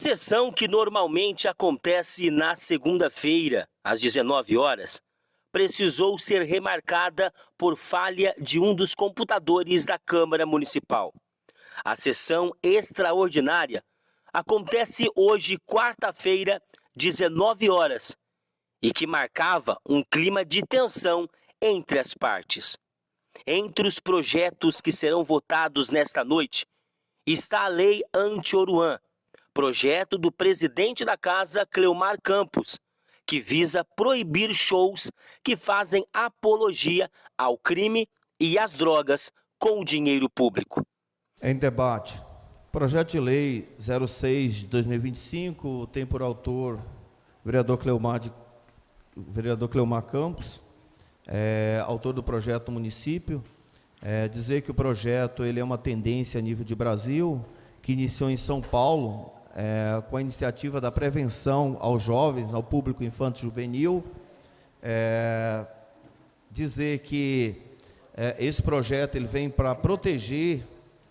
Sessão que normalmente acontece na segunda-feira, às 19 horas, precisou ser remarcada por falha de um dos computadores da Câmara Municipal. A sessão extraordinária acontece hoje, quarta-feira, 19 horas, e que marcava um clima de tensão entre as partes. Entre os projetos que serão votados nesta noite está a Lei Anti-Oruan, projeto do presidente da Casa, Cleomar Campos, que visa proibir shows que fazem apologia ao crime e às drogas com o dinheiro público. Em debate, projeto de lei 06 de 2025, tem por autor o vereador Cleomar Campos, autor do projeto do município. Dizer que o projeto ele é uma tendência a nível de Brasil, que iniciou em São Paulo, com a iniciativa da prevenção aos jovens, ao público infanto-juvenil. Dizer que esse projeto ele vem para proteger,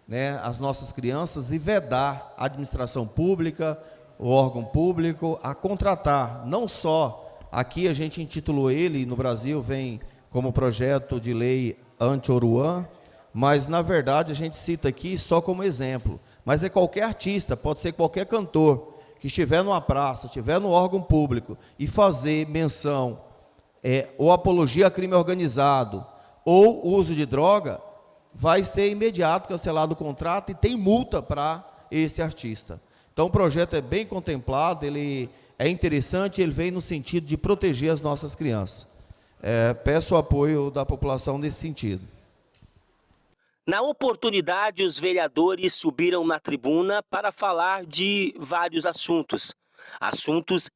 né, as nossas crianças e vedar a administração pública, o órgão público, a contratar, não só, aqui a gente intitulou ele, no Brasil vem como projeto de lei Anti-Oruan, mas na verdade a gente cita aqui só como exemplo, mas é qualquer artista, pode ser qualquer cantor, que estiver numa praça, estiver no órgão público e fazer menção, ou apologia a crime organizado, ou uso de droga, vai ser imediato cancelado o contrato e tem multa para esse artista. Então o projeto é bem contemplado, ele é interessante, ele vem no sentido de proteger as nossas crianças. Peço o apoio da população nesse sentido. Na oportunidade, os vereadores subiram na tribuna para falar de vários assuntos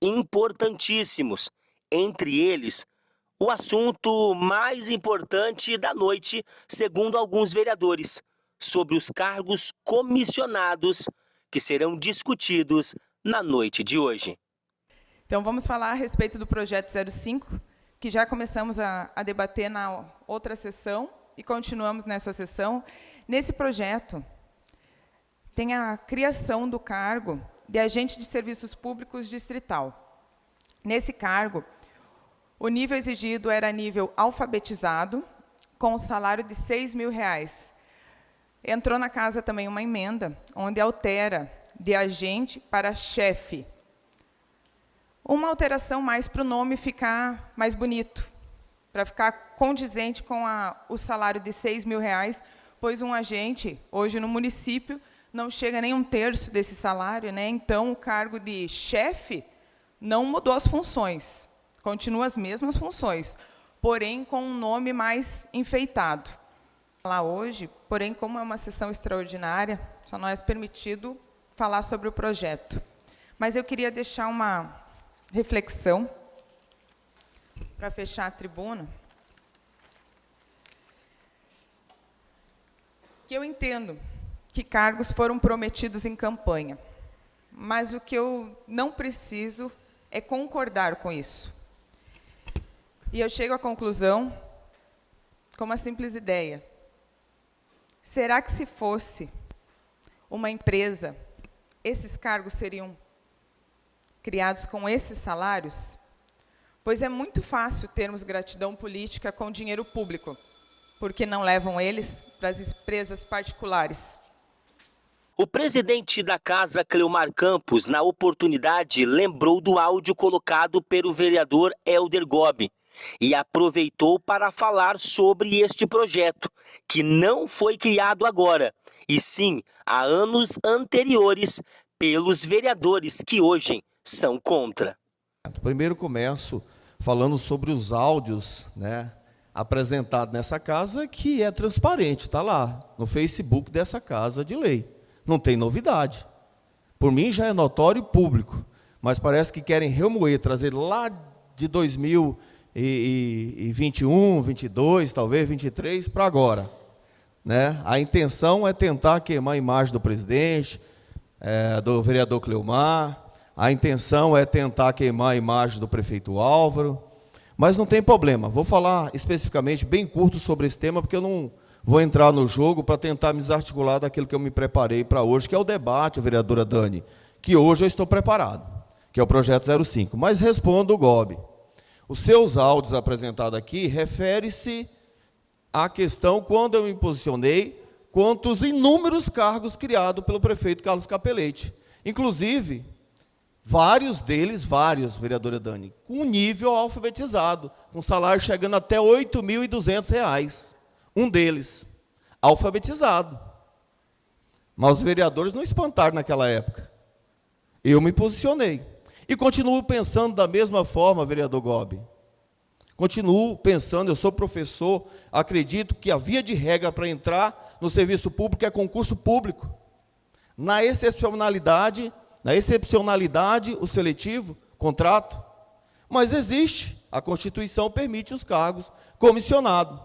importantíssimos, entre eles o assunto mais importante da noite, segundo alguns vereadores, sobre os cargos comissionados que serão discutidos na noite de hoje. Então, vamos falar a respeito do projeto 05, que já começamos a debater na outra sessão e continuamos nessa sessão. Nesse projeto, tem a criação do cargo de agente de serviços públicos distrital. Nesse cargo, o nível exigido era nível alfabetizado, com o salário de R$6.000. Entrou na casa também uma emenda, onde altera de agente para chefe. Uma alteração mais para o nome ficar mais bonito, para ficar condizente com o salário de R$6.000, pois um agente, hoje no município, não chega nem um terço desse salário, né? Então, o cargo de chefe não mudou as funções. Continua as mesmas funções, porém com um nome mais enfeitado. Lá hoje, porém, como é uma sessão extraordinária, só nós é permitido falar sobre o projeto. Mas eu queria deixar uma reflexão para fechar a tribuna, que eu entendo que cargos foram prometidos em campanha, mas o que eu não preciso é concordar com isso. E eu chego à conclusão com uma simples ideia. Será que se fosse uma empresa, esses cargos seriam criados com esses salários? Pois é muito fácil termos gratidão política com dinheiro público, porque não levam eles para as empresas particulares. O presidente da Casa, Cleomar Campos, na oportunidade, lembrou do áudio colocado pelo vereador Helder Gobi, e aproveitou para falar sobre este projeto, que não foi criado agora, e sim há anos anteriores pelos vereadores que hoje são contra. Primeiro começo falando sobre os áudios, né, apresentados nessa casa, que é transparente, está lá no Facebook dessa casa de lei. Não tem novidade. Por mim já é notório e público, mas parece que querem remoer, trazer lá de 2021, 22, talvez 23, para agora. Né? A intenção é tentar queimar a imagem do presidente, do vereador Cleomar, a intenção é tentar queimar a imagem do prefeito Álvaro, mas não tem problema. Vou falar especificamente, bem curto, sobre esse tema, porque eu não vou entrar no jogo para tentar me desarticular daquilo que eu me preparei para hoje, que é o debate, vereadora Dani, que hoje eu estou preparado, que é o projeto 05. Mas respondo o Gobi. Os seus áudios apresentados aqui refere-se à questão quando eu me posicionei quanto aos inúmeros cargos criados pelo prefeito Carlos Capelletti. Inclusive, vários deles, vereadora Dani, com nível alfabetizado, com salário chegando até R$ 8.200. Um deles, alfabetizado. Mas os vereadores não espantaram naquela época. Eu me posicionei. E continuo pensando da mesma forma, vereador Gobi. Continuo pensando, eu sou professor, acredito que a via de regra para entrar no serviço público é concurso público. Na excepcionalidade, o seletivo, contrato. Mas existe, a Constituição permite os cargos comissionados.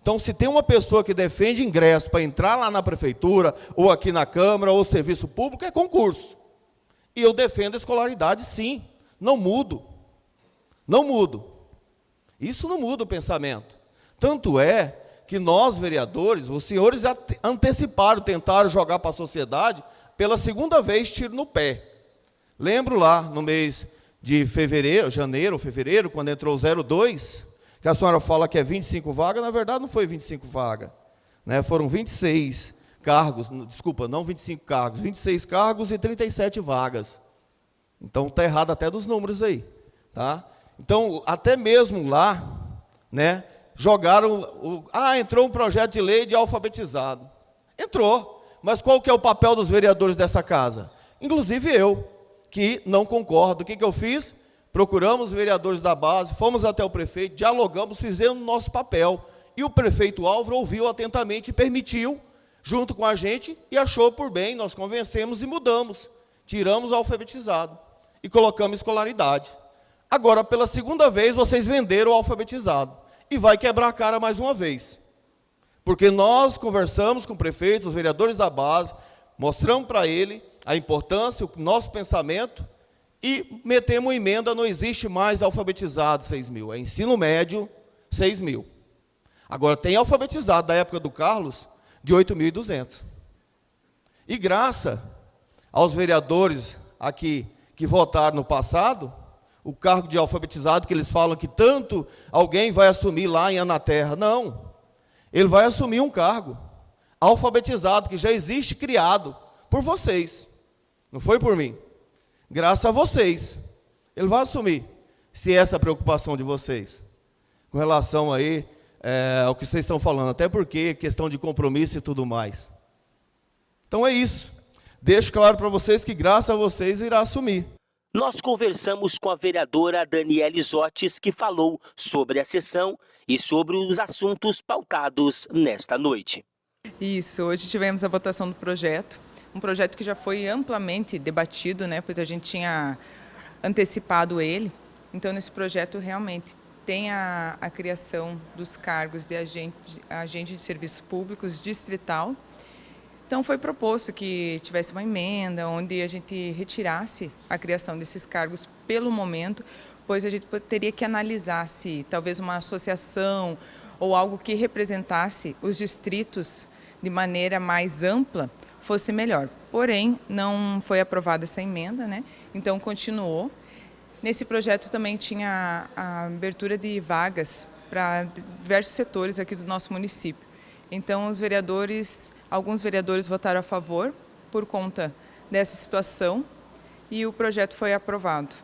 Então, se tem uma pessoa que defende ingresso para entrar lá na prefeitura, ou aqui na Câmara, ou serviço público, é concurso. E eu defendo a escolaridade, sim. Não mudo. Não mudo. Isso não muda o pensamento. Tanto é que nós, vereadores, os senhores anteciparam, tentaram jogar para a sociedade, pela segunda vez, tiro no pé. Lembro lá, no mês de janeiro, fevereiro, quando entrou o 02, que a senhora fala que é 25 vagas, na verdade não foi 25 vagas. Né? Foram 26 cargos, desculpa, não 25 cargos, 26 cargos e 37 vagas. Então, está errado até dos números aí. Tá? Então, até mesmo lá, né, jogaram, entrou um projeto de lei de alfabetizado. Entrou, mas qual que é o papel dos vereadores dessa casa? Inclusive eu, que não concordo. O que eu fiz? Procuramos os vereadores da base, fomos até o prefeito, dialogamos, fizemos o nosso papel. E o prefeito Álvaro ouviu atentamente e permitiu, junto com a gente, e achou por bem, nós convencemos e mudamos. Tiramos o alfabetizado e colocamos escolaridade. Agora, pela segunda vez, vocês venderam o alfabetizado. E vai quebrar a cara mais uma vez. Porque nós conversamos com o prefeito, os vereadores da base, mostramos para ele a importância, o nosso pensamento, e metemos uma emenda, não existe mais alfabetizado 6 mil, é ensino médio 6 mil. Agora tem alfabetizado da época do Carlos de 8.200. E graças aos vereadores aqui que votaram no passado, o cargo de alfabetizado que eles falam que tanto alguém vai assumir lá em Anaterra, não. Ele vai assumir um cargo alfabetizado que já existe, criado por vocês. Não foi por mim. Graças a vocês. Ele vai assumir, se essa é a preocupação de vocês. Com relação aí ao que vocês estão falando, até porque questão de compromisso e tudo mais. Então é isso. Deixo claro para vocês que graças a vocês irá assumir. Nós conversamos com a vereadora Daniele Zotes, que falou sobre a sessão e sobre os assuntos pautados nesta noite. Isso, hoje tivemos a votação do projeto, um projeto que já foi amplamente debatido, né, pois a gente tinha antecipado ele. Então, nesse projeto, realmente, tem a criação dos cargos de agente de serviços públicos distrital. Então, foi proposto que tivesse uma emenda onde a gente retirasse a criação desses cargos pelo momento, pois a gente teria que analisar se talvez uma associação ou algo que representasse os distritos de maneira mais ampla fosse melhor. Porém, não foi aprovada essa emenda, né? Então continuou. Nesse projeto também tinha a abertura de vagas para diversos setores aqui do nosso município. Então, alguns vereadores votaram a favor por conta dessa situação e o projeto foi aprovado.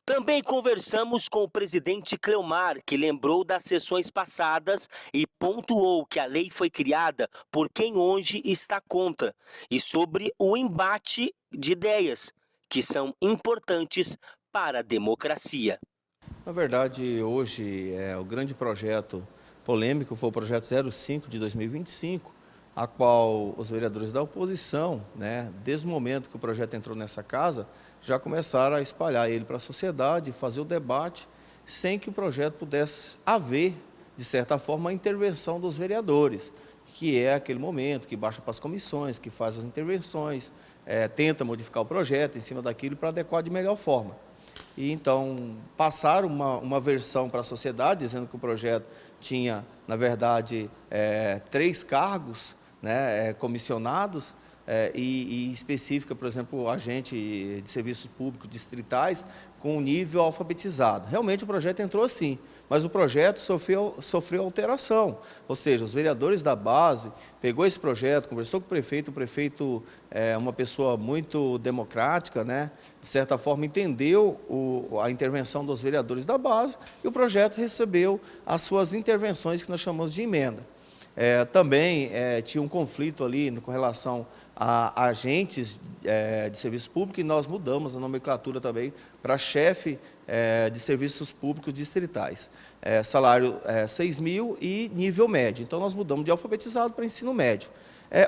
Também conversamos com o presidente Cleomar, que lembrou das sessões passadas e pontuou que a lei foi criada por quem hoje está contra, e sobre o embate de ideias, que são importantes para a democracia. Na verdade, hoje, o grande projeto polêmico foi o projeto 05 de 2025, a qual os vereadores da oposição, né, desde o momento que o projeto entrou nessa casa, já começaram a espalhar ele para a sociedade, fazer o debate, sem que o projeto pudesse haver, de certa forma, a intervenção dos vereadores, que é aquele momento que baixa para as comissões, que faz as intervenções, tenta modificar o projeto em cima daquilo para adequar de melhor forma. E então passaram uma versão para a sociedade, dizendo que o projeto tinha, na verdade, 3 cargos, né, comissionados, e específica, por exemplo, agente de serviços públicos distritais com nível alfabetizado. Realmente o projeto entrou assim, mas o projeto sofreu alteração, ou seja, os vereadores da base pegou esse projeto, conversou com o prefeito é uma pessoa muito democrática, né? De certa forma entendeu a intervenção dos vereadores da base e o projeto recebeu as suas intervenções que nós chamamos de emenda. Também tinha um conflito ali com relação a agentes de serviço público e nós mudamos a nomenclatura também para chefe de serviços públicos distritais. Salário 6 mil e nível médio. Então, nós mudamos de alfabetizado para ensino médio.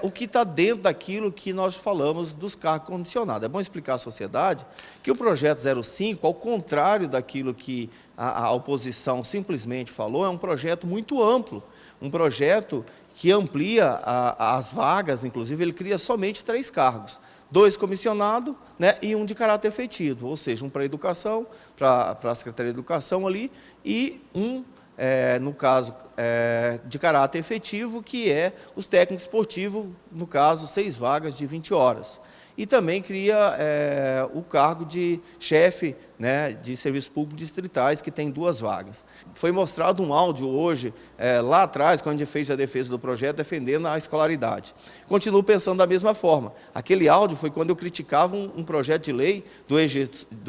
O que está dentro daquilo que nós falamos dos cargos condicionados. É bom explicar à sociedade que o projeto 05, ao contrário daquilo que a oposição simplesmente falou, é um projeto muito amplo, um projeto que amplia as vagas, inclusive ele cria somente 3 cargos, 2 comissionados, né, e 1 de caráter efetivo, ou seja, um para a educação, para a Secretaria de Educação ali, e no caso, de caráter efetivo, que é os técnicos esportivos, no caso, 6 vagas de 20 horas. E também cria o cargo de chefe, né, de serviços públicos distritais, que tem 2 vagas. Foi mostrado um áudio hoje, lá atrás, quando a gente fez a defesa do projeto, defendendo a escolaridade. Continuo pensando da mesma forma. Aquele áudio foi quando eu criticava um projeto de lei do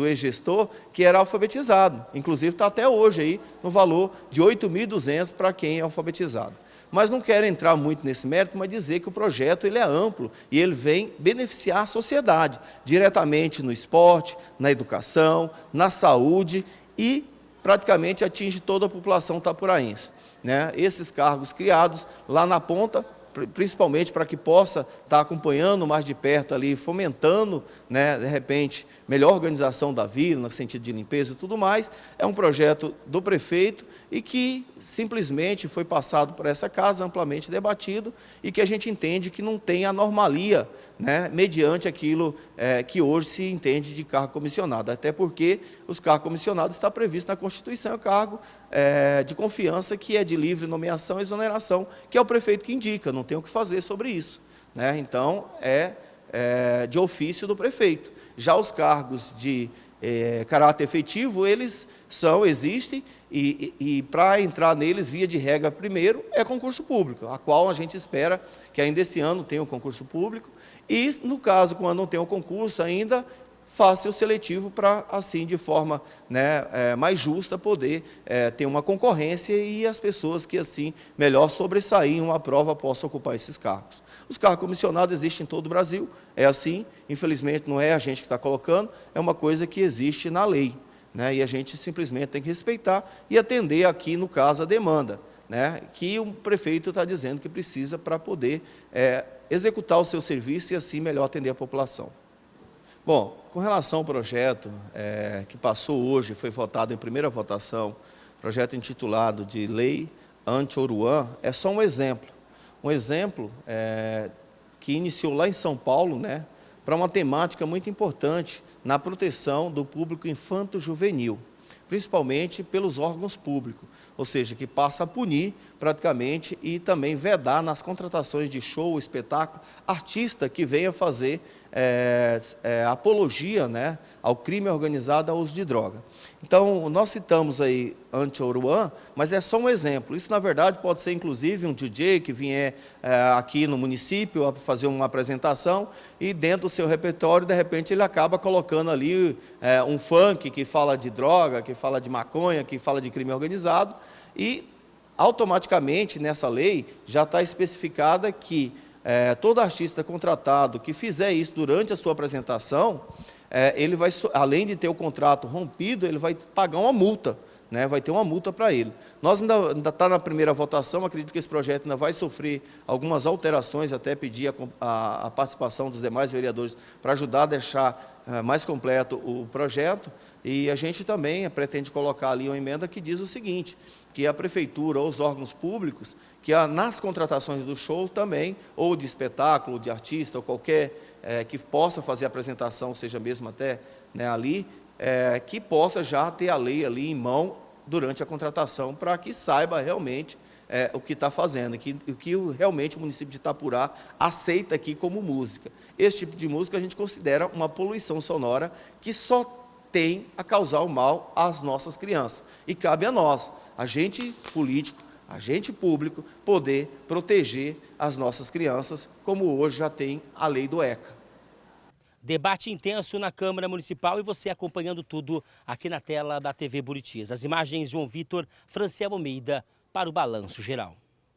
ex-gestor que era alfabetizado. Inclusive, está até hoje aí no valor de R$ 8.200 para quem é alfabetizado. Mas não quero entrar muito nesse mérito, mas dizer que o projeto ele é amplo e ele vem beneficiar a sociedade, diretamente no esporte, na educação, na saúde e praticamente atinge toda a população itapuraense, né? Esses cargos criados lá na ponta, principalmente para que possa estar acompanhando mais de perto ali, fomentando, né, de repente, melhor organização da vila, no sentido de limpeza e tudo mais, é um projeto do prefeito e que simplesmente foi passado por essa casa, amplamente debatido, e que a gente entende que não tem anormalia, né, mediante aquilo que hoje se entende de cargo comissionado, até porque os cargos comissionados está previsto na Constituição, é o cargo de confiança que é de livre nomeação e exoneração, que é o prefeito que indica, não tem o que fazer sobre isso, né? Então, de ofício do prefeito. Já os cargos de caráter efetivo, eles existem, e para entrar neles, via de regra, primeiro, é concurso público, a qual a gente espera que ainda esse ano tenha o concurso público, e, no caso, quando não tem o concurso ainda, faça o seletivo para, assim, de forma, né, mais justa, poder ter uma concorrência e as pessoas que, assim, melhor sobressair em uma prova possam ocupar esses cargos. Os cargos comissionados existem em todo o Brasil, é assim, infelizmente não é a gente que está colocando, é uma coisa que existe na lei, né, e a gente simplesmente tem que respeitar e atender aqui, no caso, a demanda, né, que o prefeito está dizendo que precisa para poder executar o seu serviço e, assim, melhor atender a população. Bom, com relação ao projeto que passou hoje, foi votado em primeira votação, projeto intitulado de Lei Anti-Oruan, é só um exemplo que iniciou lá em São Paulo, né, para uma temática muito importante na proteção do público infanto-juvenil, principalmente pelos órgãos públicos, ou seja, que passa a punir praticamente e também vedar nas contratações de show, espetáculo, artista que venha fazer apologia, né, ao crime organizado, ao uso de droga. Então, nós citamos aí Anti-Oruan, mas é só um exemplo. Isso, na verdade, pode ser, inclusive, um DJ que vier aqui no município a fazer uma apresentação e, dentro do seu repertório, de repente, ele acaba colocando ali um funk que fala de droga, que fala de maconha, que fala de crime organizado, e, automaticamente, nessa lei, já está especificada que todo artista contratado que fizer isso durante a sua apresentação, ele vai, além de ter o contrato rompido, ele vai pagar uma multa, né? Vai ter uma multa para ele. Nós ainda está na primeira votação, acredito que esse projeto ainda vai sofrer algumas alterações, até pedir a participação dos demais vereadores para ajudar a deixar mais completo o projeto, e a gente também pretende colocar ali uma emenda que diz o seguinte, que a prefeitura ou os órgãos públicos, que nas contratações do show também, ou de espetáculo, de artista, ou qualquer que possa fazer a apresentação, seja mesmo até, né, ali, que possa já ter a lei ali em mão durante a contratação, para que saiba realmente o que está fazendo, o que realmente o município de Itapurá aceita aqui como música. Esse tipo de música a gente considera uma poluição sonora que só tem a causar o mal às nossas crianças. E cabe a nós, agente político, agente público, poder proteger as nossas crianças, como hoje já tem a lei do ECA. Debate intenso na Câmara Municipal e você acompanhando tudo aqui na tela da TV Buritis. As imagens, João Vitor, Franciel Almeida, para o Balanço Geral.